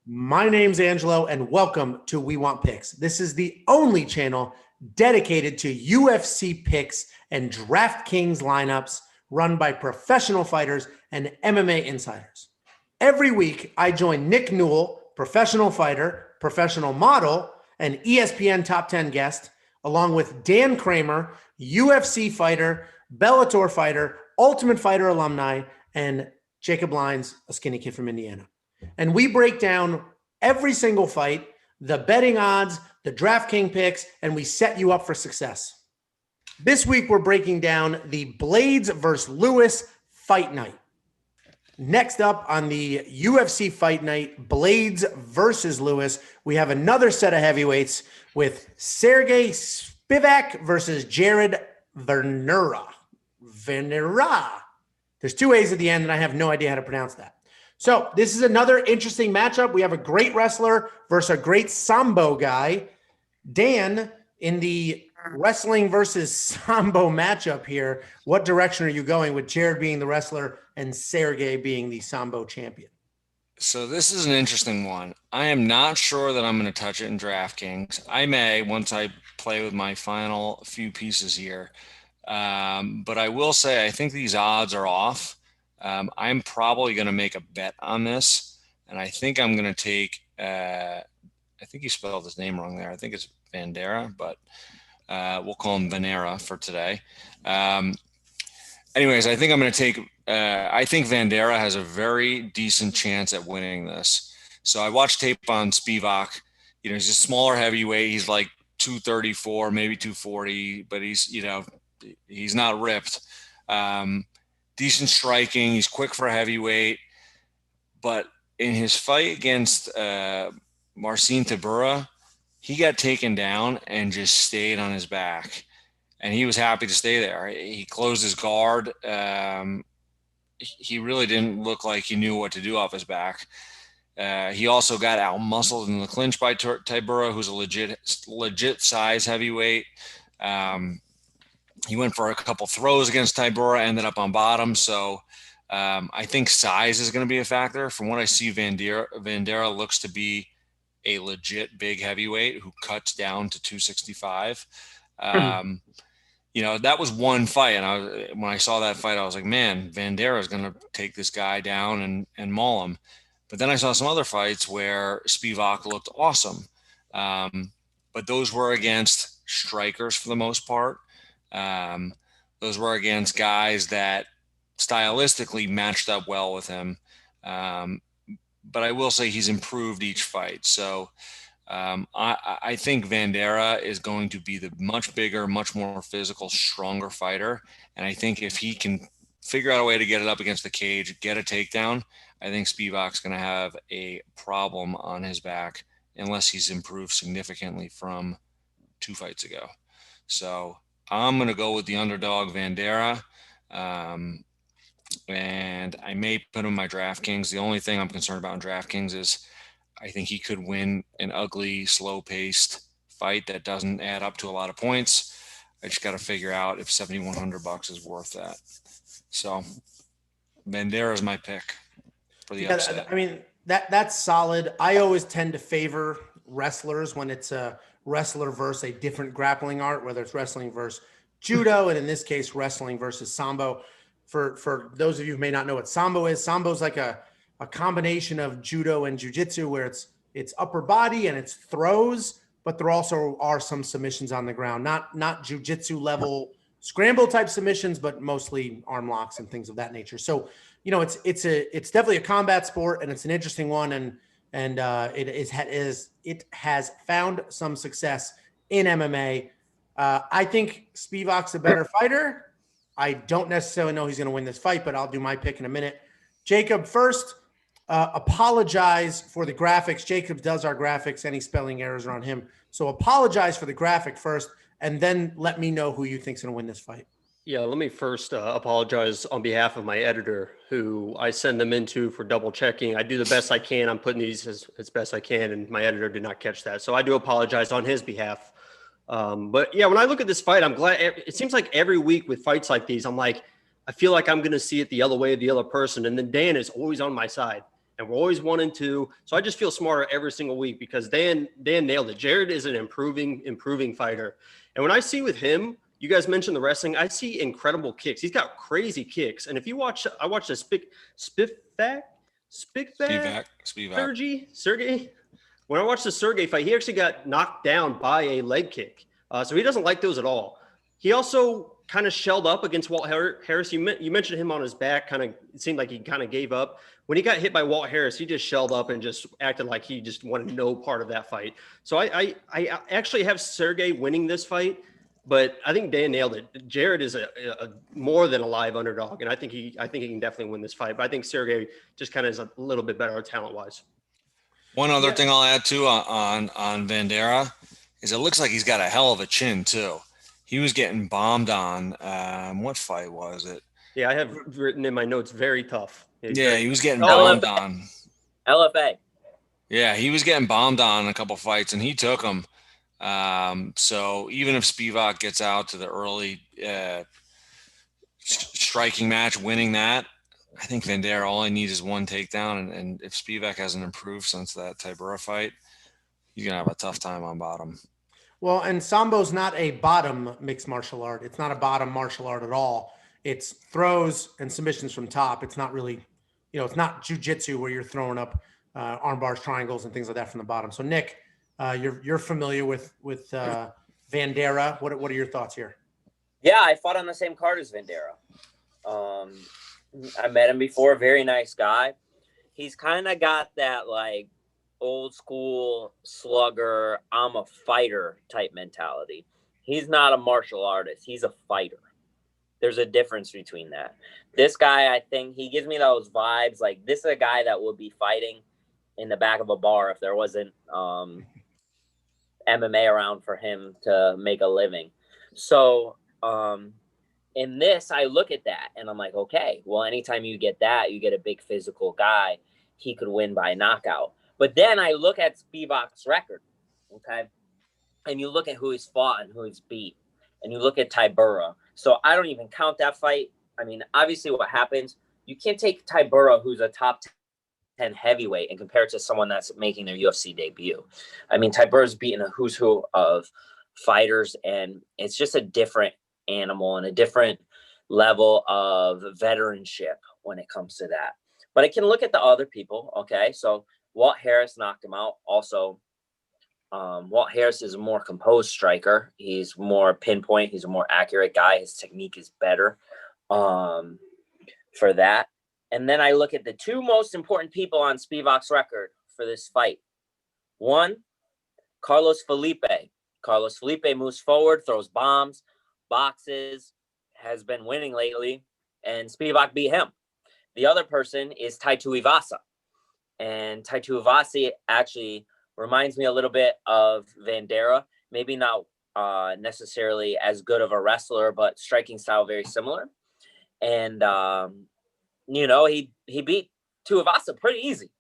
My name's Angelo, and welcome to We Want Picks. This is the only channel dedicated to UFC picks and DraftKings lineups run by professional fighters and MMA insiders. Every week, I join Nick Newell, professional fighter, professional model, and ESPN Top 10 guest, along with Dan Kramer, UFC fighter, Bellator fighter, Ultimate Fighter alumni, and Jacob Lyons, a skinny kid from Indiana. And we break down every single fight, the betting odds, the DraftKings picks, and we set you up for success. This week, we're breaking down the Blaydes versus Lewis fight night. Next up on the UFC fight night, Blaydes versus Lewis, we have another set of heavyweights with Sergey Spivak versus Jared Vanderaa. There's two A's at the end, and I have no idea how to pronounce that. So this is another interesting matchup. We have a great wrestler versus a great Sambo guy. Dan, in the wrestling versus Sambo matchup here, what direction are you going with Jared being the wrestler and Serghei being the Sambo champion? So this is an interesting one. I am not sure that I'm going to touch it in DraftKings. I may once I play with my final few pieces here. But I will say I think these odds are off. I'm probably going to make a bet on this, and I think I'm going to take I think you spelled his name wrong there. I think it's Vanderaa, but we'll call him Vanderaa for today. Anyways, I think I'm going to take I think Vanderaa has a very decent chance at winning this. So I watched tape on Spivak. He's a smaller heavyweight. He's like 234, maybe 240, but he's not ripped. Decent striking. He's quick for a heavyweight. But in his fight against Marcin Tybura, he got taken down and just stayed on his back. And he was happy to stay there. He closed his guard. He really didn't look like he knew what to do off his back. He also got out-muscled in the clinch by Tybura, who's a legit size heavyweight. He went for a couple throws against Tybura, ended up on bottom. So I think size is going to be a factor. From what I see, Vanderaa looks to be a legit big heavyweight who cuts down to 265. That was one fight. And when I saw that fight, I was like, man, Vanderaa is going to take this guy down and maul him. But then I saw some other fights where Spivak looked awesome. But those were against strikers for the most part. Those were against guys that stylistically matched up well with him. But I will say he's improved each fight. So I think Vanderaa is going to be the much bigger, much more physical, stronger fighter. And I think if he can figure out a way to get it up against the cage, get a takedown, I think Spivak's going to have a problem on his back unless he's improved significantly from 2 fights ago. So I'm going to go with the underdog Vanderaa. And I may put him in my DraftKings. The only thing I'm concerned about in DraftKings is I think he could win an ugly, slow-paced fight that doesn't add up to a lot of points. I just got to figure out if $7,100 is worth that. So Vanderaa is my pick for the upset. I mean, that's solid. I always tend to favor wrestlers when it's a wrestler versus a different grappling art, whether it's wrestling versus judo, and in this case, wrestling versus sambo. For those of you who may not know what sambo is like a combination of judo and jiu-jitsu where it's upper body and it's throws, but there also are some submissions on the ground, not jiu-jitsu level scramble type submissions, but mostly arm locks and things of that nature. So, it's definitely a combat sport, and it's an interesting one, and it has found some success in MMA. I think Spivak's a better fighter. I don't necessarily know he's going to win this fight, but I'll do my pick in a minute. Jacob, first, apologize for the graphics. Jacob does our graphics. Any spelling errors are on him. So apologize for the graphic first, and then let me know who you think's going to win this fight. Yeah, let me first apologize on behalf of my editor, who I send them into for double checking. I do the best I can. I'm putting these as best I can, and my editor did not catch that. So I do apologize on his behalf. But yeah, when I look at this fight, I'm glad. It seems like every week with fights like these, I'm like, I feel like I'm going to see it the other way of the other person. And then Dan is always on my side. and we're always 1-2. So I just feel smarter every single week because Dan nailed it. Jared is an improving fighter. And when I see with him, you guys mentioned the wrestling, I see incredible kicks. He's got crazy kicks. And if you watch, I watched a Spivak, Serghei. When I watched the Serghei fight, he actually got knocked down by a leg kick. So he doesn't like those at all. He also kind of shelled up against Walt Harris. You mentioned him on his back. It seemed like he kind of gave up. When he got hit by Walt Harris, he just shelled up and just acted like he just wanted no part of that fight. So I actually have Serghei winning this fight, but I think Dan nailed it. Jared is a more than a live underdog, and I think he can definitely win this fight. But I think Serghei just kind of is a little bit better talent-wise. One other thing I'll add too on Vanderaa is it looks like he's got a hell of a chin too. He was getting bombed on. What fight was it? Yeah, I have written in my notes, very tough. Yeah, he was getting bombed on. LFA. Yeah, he was getting bombed on a couple fights, and he took him. So even if Spivak gets out to the early striking match, winning that, I think Vanderaa, all I need is one takedown. And if Spivak hasn't improved since that Tybura fight, he's going to have a tough time on bottom. Well, and Sambo's not a bottom mixed martial art. It's not a bottom martial art at all. It's throws and submissions from top. It's not really, it's not jujitsu where you're throwing up arm bars, triangles, and things like that from the bottom. So, Nick, you're familiar with Vanderaa. What are your thoughts here? Yeah, I fought on the same card as Vanderaa. I met him before. Very nice guy. He's kind of got that like old school slugger, I'm a fighter type mentality. He's not a martial artist. He's a fighter. There's a difference between that. This guy, I think he gives me those vibes. Like this is a guy that would be fighting in the back of a bar if there wasn't MMA around for him to make a living. So in this, I look at that and I'm like, okay, well, anytime you get that, you get a big physical guy, he could win by knockout. But then I look at Spivak's record, okay? And you look at who he's fought and who he's beat. And you look at Tybura. So I don't even count that fight. I mean, obviously what happens, you can't take Tybura, who's a top 10 heavyweight, and compare it to someone that's making their UFC debut. I mean, Tybura's beaten a who's who of fighters, and it's just a different animal and a different level of veteranship when it comes to that. But I can look at the other people, okay? So Walt Harris knocked him out. Also, Walt Harris is a more composed striker. He's more pinpoint. He's a more accurate guy. His technique is better for that. And then I look at the two most important people on Spivak's record for this fight. One, Carlos Felipe. Carlos Felipe moves forward, throws bombs, boxes, has been winning lately, and Spivak beat him. The other person is Tai Tuivasa. And Tai Tuivasa actually reminds me a little bit of Vanderaa. Maybe not necessarily as good of a wrestler, but striking style very similar. And, he beat Tuivasa pretty easy.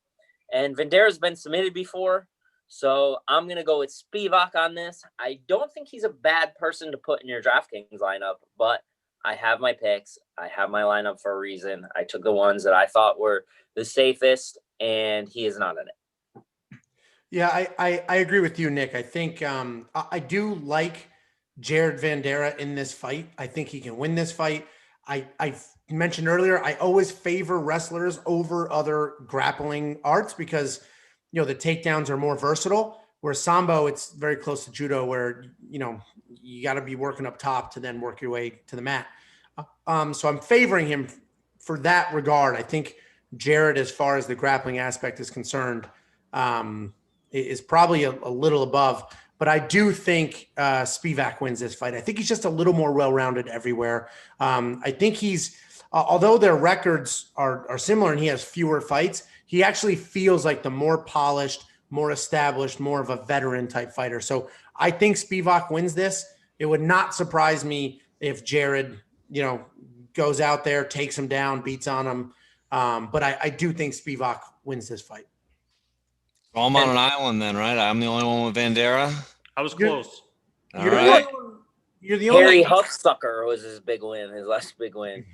And Vandeera's been submitted before. So I'm going to go with Spivak on this. I don't think he's a bad person to put in your DraftKings lineup, but I have my picks. I have my lineup for a reason. I took the ones that I thought were the safest, and he is not in it. Yeah, I agree with you, Nick. I think I do like Jared Vanderaa in this fight. I think he can win this fight. I mentioned earlier, I always favor wrestlers over other grappling arts because, the takedowns are more versatile. Where Sambo, it's very close to judo where, you got to be working up top to then work your way to the mat. So I'm favoring him for that regard. I think Jared, as far as the grappling aspect is concerned, is probably a little above. But I do think Spivak wins this fight. I think he's just a little more well-rounded everywhere. I think he's, although their records are similar and he has fewer fights, he actually feels like the more polished, more established, more of a veteran type fighter. So I think Spivak wins this. It would not surprise me if Jared, goes out there, takes him down, beats on him. But I do think Spivak wins this fight. Well, I'm on an island then, right? I'm the only one with Vanderaa. I was close. You're the only Harry Huffsucker was his big win, his last big win.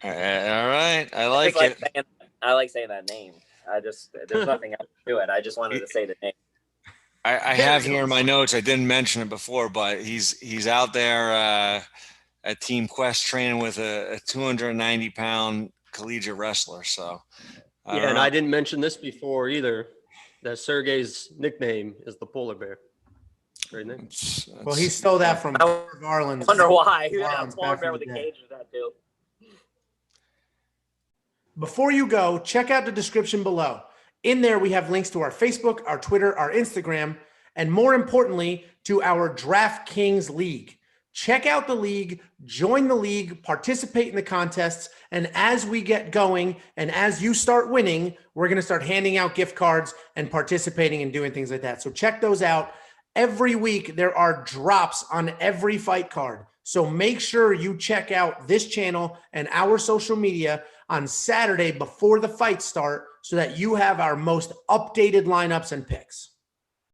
All right. I like it. I like saying that name. There's nothing else to it. I just wanted to say the name. I have here in my notes, I didn't mention it before, but he's out there at Team Quest training with a 290-pound collegiate wrestler. So I didn't mention this before either, that Serghei's nickname is the polar bear. Great name. Well, he stole that from Garland's. I wonder why. Polar bear with a cage with that too. Before you go, check out the description below. In there, we have links to our Facebook, our Twitter, our Instagram, and more importantly, to our DraftKings League. Check out the league, join the league, participate in the contests, and as we get going and as you start winning, we're going to start handing out gift cards and participating and doing things like that. So check those out. Every week, there are drops on every fight card. So make sure you check out this channel and our social media on Saturday before the fights start so that you have our most updated lineups and picks.